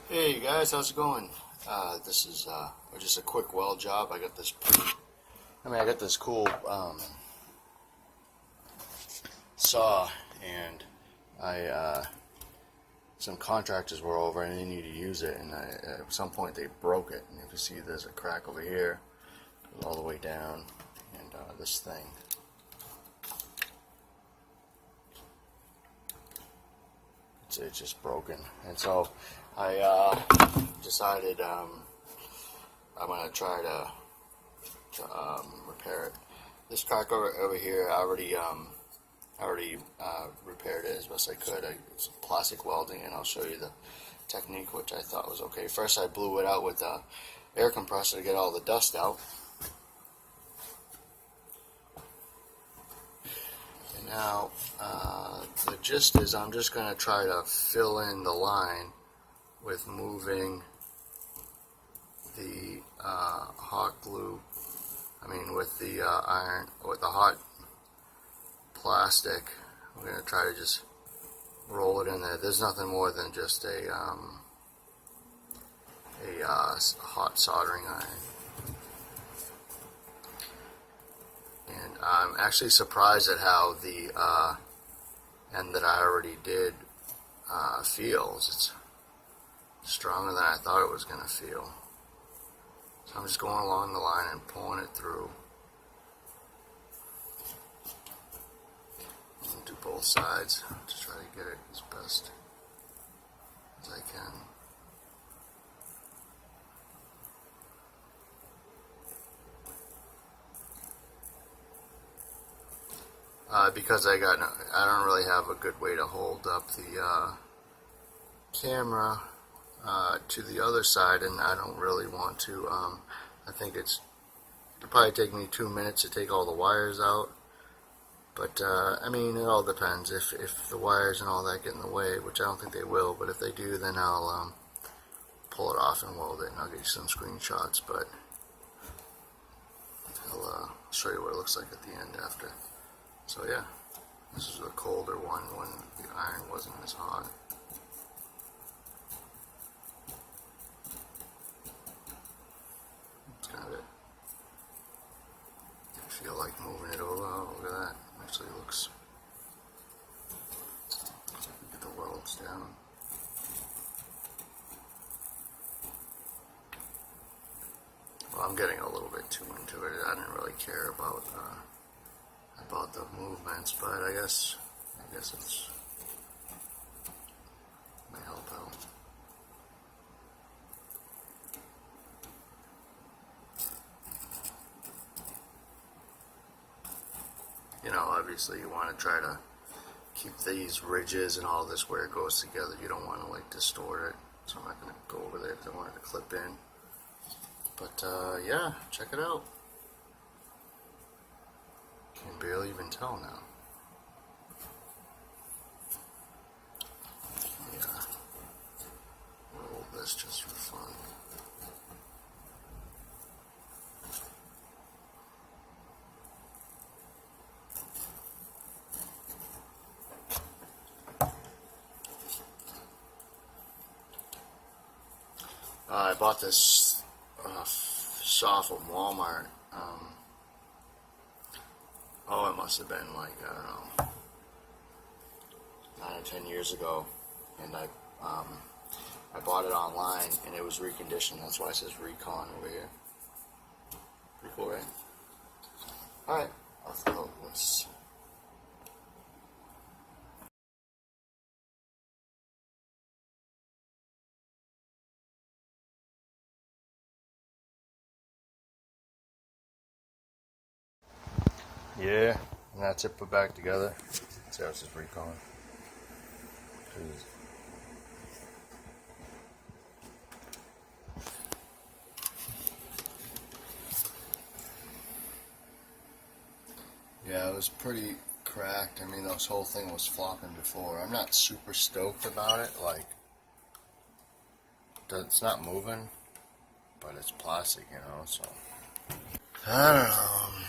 Hey guys, how's it going? This is just a quick weld job. I got this cool saw, and some contractors were over and they needed to use it, and at some point they broke it. And if you see, there's a crack over here, goes all the way down, and this thing. It's just broken, and so I decided I'm gonna try to repair it. This crack over here, I already repaired it as best I could. It's plastic welding, and I'll show you the technique, which I thought was okay. First, I blew it out with the air compressor to get all the dust out. And now the gist is I'm just going to try to fill in the line with moving the hot glue, with the iron, with the hot plastic. I'm going to try to just roll it in there. There's nothing more than just a hot soldering iron. And I'm actually surprised at how the end that I already did feels. It's stronger than I thought it was going to feel. So I'm just going along the line and pulling it through. And do both sides to try to get it as best as I can. Because I don't really have a good way to hold up the camera to the other side, and I don't really want to. I think it'll probably take me 2 minutes to take all the wires out, but it all depends. If the wires and all that get in the way, which I don't think they will, but if they do, then I'll pull it off and weld it, and I'll get you some screenshots. But I'll show you what it looks like at the end after. So yeah, this is a colder one when the iron wasn't as hot. That's kind of it. I feel like moving it over. Oh, look at that. Actually looks. Get the welds down. Well, I'm getting a little bit too into it. I didn't really care about the movements, but I guess it's may help out. Obviously you want to try to keep these ridges and all this where it goes together. You don't want to distort it, so I'm not going to go over there because I want it to clip in. But yeah, check it out. Can barely even tell now. Yeah, roll this just for fun. I bought this saw from Walmart. It must have been I don't know, 9 or 10 years ago, and I bought it online, and it was reconditioned. That's why it says Recon over here. Pretty cool, right? All right, I'll throw this. Yeah, and that's it put back together. See how this is Recon. Yeah, it was pretty cracked. This whole thing was flopping before. I'm not super stoked about it. It's not moving, but it's plastic, so I don't know.